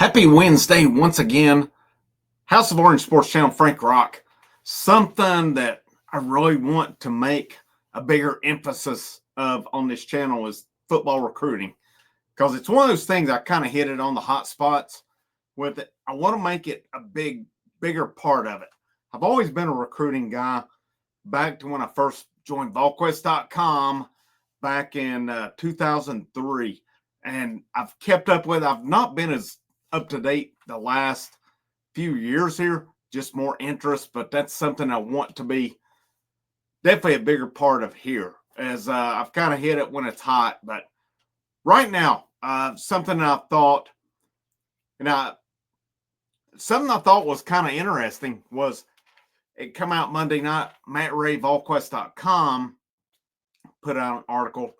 Happy Wednesday once again. House of Orange Sports Channel, Frank Rock. Something that I really want to make a bigger emphasis of on this channel is football recruiting, because it's one of those things I kind of hit it on the hot spots with it. I want to make it a bigger part of it. I've always been a recruiting guy back to when I first joined volquest.com back in 2003. And I've kept up with it. I've not been as up to date the last few years here, just more interest, but that's something I want to be definitely a bigger part of here, as I've kind of hit it when it's hot. But right now, something I thought was kind of interesting was it come out Monday night. Matt Ray, volquest.com, put out an article.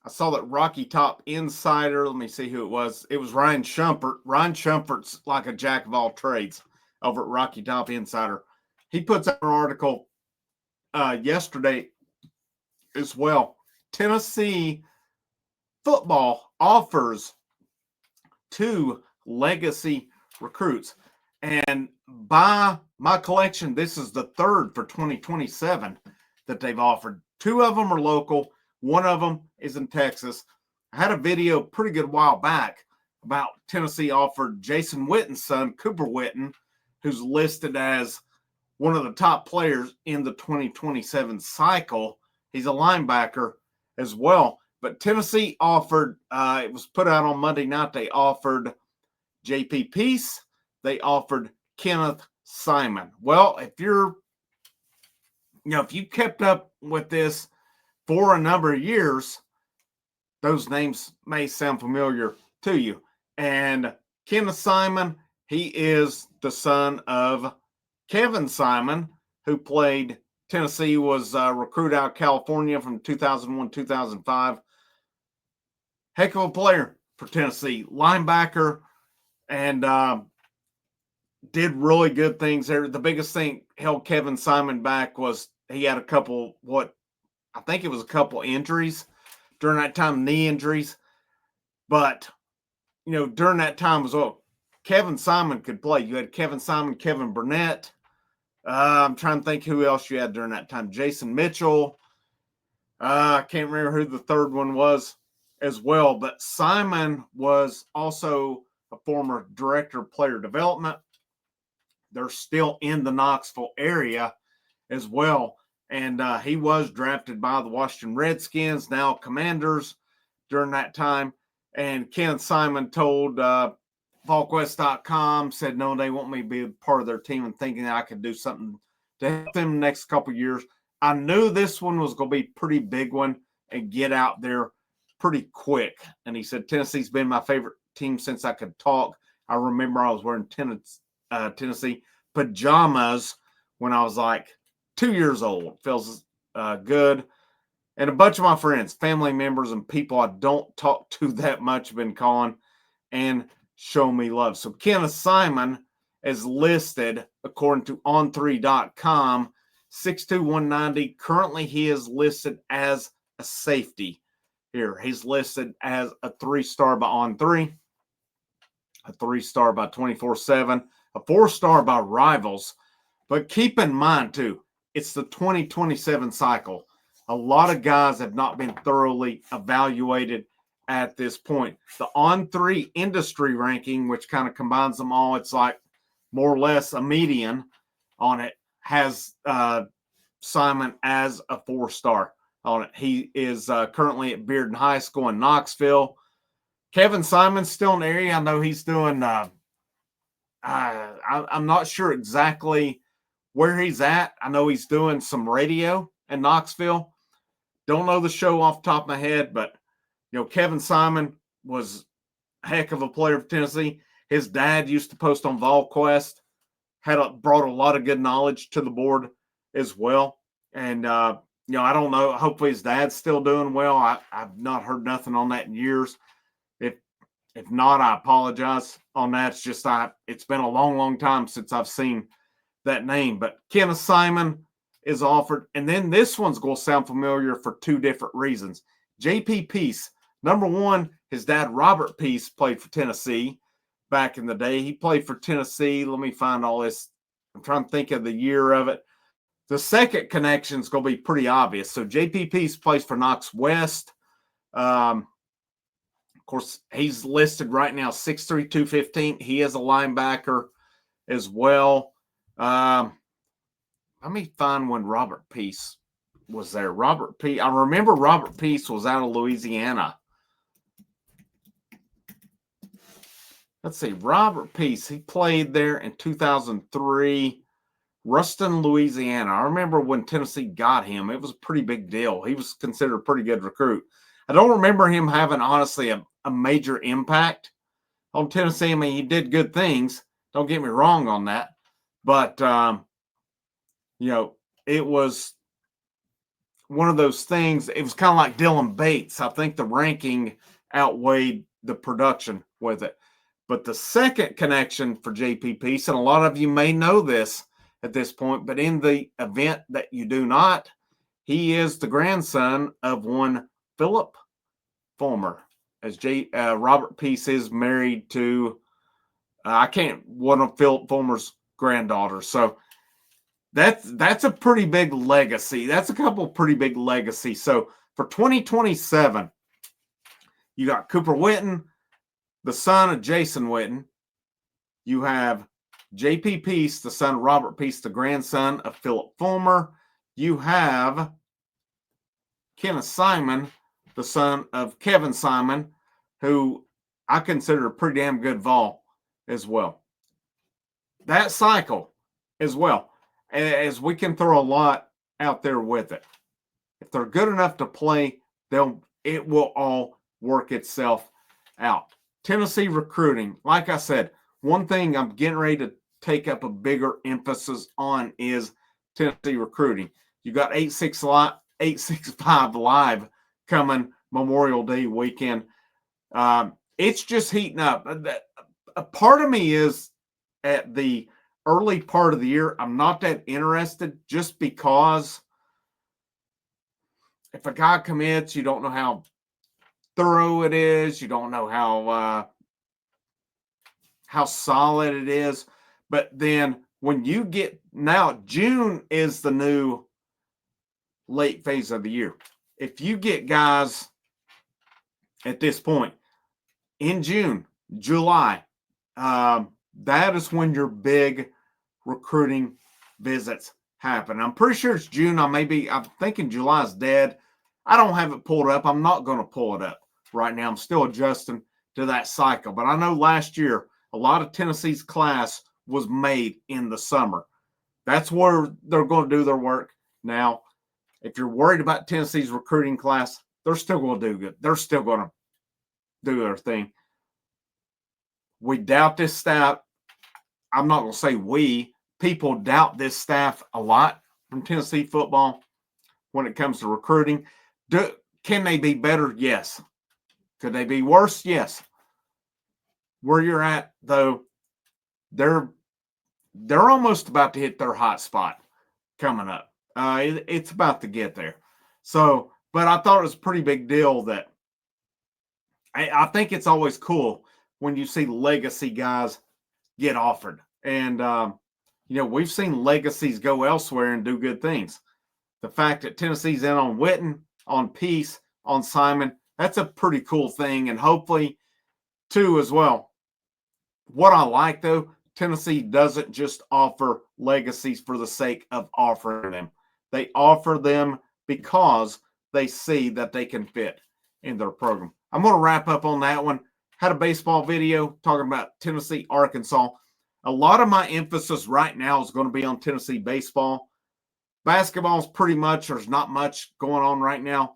I saw that Rocky Top Insider, let me see who it was. It was Ryan Shumpert. Ryan Shumpert's like a jack of all trades over at Rocky Top Insider. He puts out an article yesterday as well. Tennessee football offers 2 legacy recruits. And by my collection, this is the 3rd for 2027 that they've offered. 2 of them are local. One of them is in Texas. I had a video pretty good while back about Tennessee offered Jason Witten's son, Cooper Witten, who's listed as one of the top players in the 2027 cycle. He's a linebacker as well. But Tennessee offered, it was put out on Monday night, they offered J.P. Peace. They offered Kenneth Simon. Well, if you kept up with this for a number of years, those names may sound familiar to you. And Kenneth Simon, he is the son of Kevin Simon, who played Tennessee, was a recruit out of California from 2001, 2005. Heck of a player for Tennessee, linebacker, and did really good things there. The biggest thing held Kevin Simon back was he had a couple injuries during that time, knee injuries. But, during that time as well, Kevin Simon could play. You had Kevin Simon, Kevin Burnett. I'm trying to think who else you had during that time. Jason Mitchell. I can't remember who the third one was as well. But Simon was also a former director of player development. They're still in the Knoxville area as well. And he was drafted by the Washington Redskins, now Commanders, during that time. And Kenneth Simon told VolQuest.com, said, no, they want me to be a part of their team, and thinking that I could do something to help them the next couple of years. I knew this one was going to be a pretty big one and get out there pretty quick. And he said, Tennessee's been my favorite team since I could talk. I remember I was wearing Tennessee pajamas when I was like 2 years old. Feels good. And a bunch of my friends, family members, and people I don't talk to that much have been calling and show me love. So Kenneth Simon is listed, according to on3.com, 6'2", 190. Currently, he is listed as a safety here. He's listed as a 3-star by On3, a 3-star by 24/7, a 4-star by Rivals. But keep in mind, too, it's the 2027 cycle. A lot of guys have not been thoroughly evaluated at this point. The On3 industry ranking, which kind of combines them all, it's like more or less a median on it, has Simon as a 4-star on it. He is currently at Bearden High School in Knoxville. Kevin Simon's still in the area. I know he's doing, I'm not sure exactly where he's at. I know he's doing some radio in Knoxville. Don't know the show off the top of my head, but, Kevin Simon was a heck of a player for Tennessee. His dad used to post on VolQuest, brought a lot of good knowledge to the board as well. And, I don't know. Hopefully his dad's still doing well. I've not heard nothing on that in years. If not, I apologize on that. It's just it's been a long, long time since I've seen that name. But Kenneth Simon is offered. And then this one's going to sound familiar for 2 different reasons. J.P. Peace. Number one, His dad, Robert Peace, played for Tennessee back in the day. He played for Tennessee. Let me find all this. I'm trying to think of the year of it. The second connection is going to be pretty obvious. So J.P. Peace plays for Knox West. Of course, he's listed right now 6'3", 215. He is a linebacker as well. Let me find when Robert Peace was there. I remember Robert Peace was out of Louisiana. Let's see. Robert Peace, he played there in 2003. Ruston, Louisiana. I remember when Tennessee got him, it was a pretty big deal. He was considered a pretty good recruit. I don't remember him having, honestly, a major impact on Tennessee. I mean, he did good things. Don't get me wrong on that. But, it was one of those things. It was kind of like Dylan Bates. I think the ranking outweighed the production with it. But the second connection for J.P. Peace, and a lot of you may know this at this point, but in the event that you do not, he is the grandson of one Philip Fulmer, as Robert Peace is married to one of Philip Fulmer's granddaughters. So that's a pretty big legacy. That's a couple of pretty big legacies. So for 2027, you got Cooper Witten, the son of Jason Witten. You have J.P. Peace, the son of Robert Peace, the grandson of Philip Fulmer. You have Kenneth Simon, the son of Kevin Simon, who I consider a pretty damn good Vol as well. That cycle as well, as we can throw a lot out there with it. If they're good enough to play, it will all work itself out. Tennessee recruiting, like I said, one thing I'm getting ready to take up a bigger emphasis on is Tennessee recruiting. You got 865 live coming Memorial Day weekend. It's just heating up. A part of me is at the early part of the year, I'm not that interested just because if a guy commits, you don't know how thorough it is. You don't know how solid it is. But then when you get now, June is the new late phase of the year. If you get guys at this point in June, July, that is when your big recruiting visits happen. I'm pretty sure it's June. I'm thinking July is dead. I don't have it pulled up. I'm not going to pull it up right now. I'm still adjusting to that cycle. But I know last year, a lot of Tennessee's class was made in the summer. That's where they're going to do their work. Now, if you're worried about Tennessee's recruiting class, they're still going to do good. They're still going to do their thing. We doubt this staff. I'm not going to say people doubt this staff a lot from Tennessee football when it comes to recruiting. Can they be better? Yes. Could they be worse? Yes. Where you're at, though, they're almost about to hit their hot spot coming up. It's about to get there. So, but I thought it was a pretty big deal that I think it's always cool when you see legacy guys get offered. And, we've seen legacies go elsewhere and do good things. The fact that Tennessee's in on Witten, on Peace, on Simon, that's a pretty cool thing. And hopefully, too, as well. What I like, though, Tennessee doesn't just offer legacies for the sake of offering them. They offer them because they see that they can fit in their program. I'm going to wrap up on that one. Had a baseball video talking about Tennessee, Arkansas. A lot of my emphasis right now is going to be on Tennessee baseball. Basketball is pretty much, there's not much going on right now,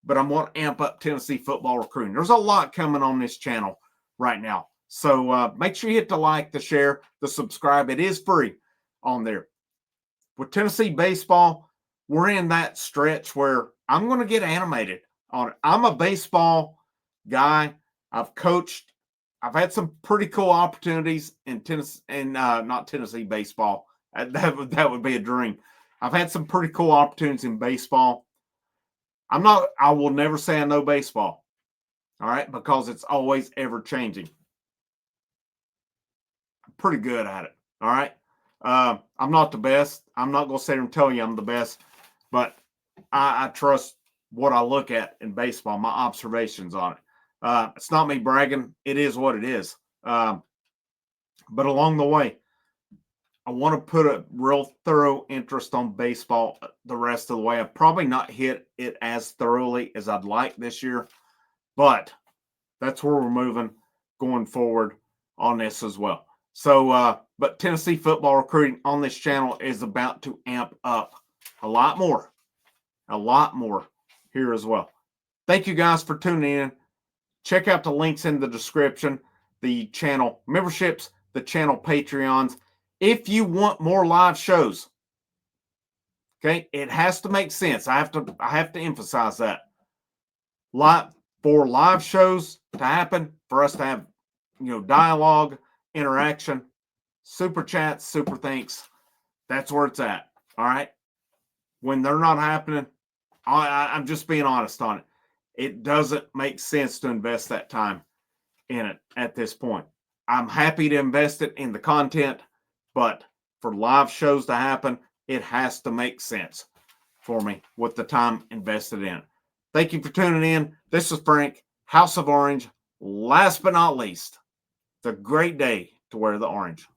but I'm going to amp up Tennessee football recruiting. There's a lot coming on this channel right now. So make sure you hit the like, the share, the subscribe. It is free on there. With Tennessee baseball, we're in that stretch where I'm going to get animated on it. I'm a baseball guy. I've coached. I've had some pretty cool opportunities in Tennessee, and not Tennessee baseball. That would be a dream. I've had some pretty cool opportunities in baseball. I will never say I know baseball. All right, because it's always ever changing. I'm pretty good at it. All right. I'm not the best. I'm not going to sit here and tell you I'm the best, but I trust what I look at in baseball, my observations on it. It's not me bragging. It is what it is. But along the way, I want to put a real thorough interest on baseball the rest of the way. I've probably not hit it as thoroughly as I'd like this year, but that's where we're moving going forward on this as well. So, but Tennessee football recruiting on this channel is about to amp up a lot more here as well. Thank you guys for tuning in. Check out the links in the description, the channel memberships, the channel Patreons. If you want more live shows, okay, it has to make sense. I have to emphasize that. For live shows to happen, for us to have, dialogue, interaction, super chats, super thanks, that's where it's at. All right. When they're not happening, I'm just being honest on it. It doesn't make sense to invest that time in it at this point. I'm happy to invest it in the content, but for live shows to happen, it has to make sense for me with the time invested in it. Thank you for tuning in. This is Frank, House of Orange. Last but not least, it's a great day to wear the orange.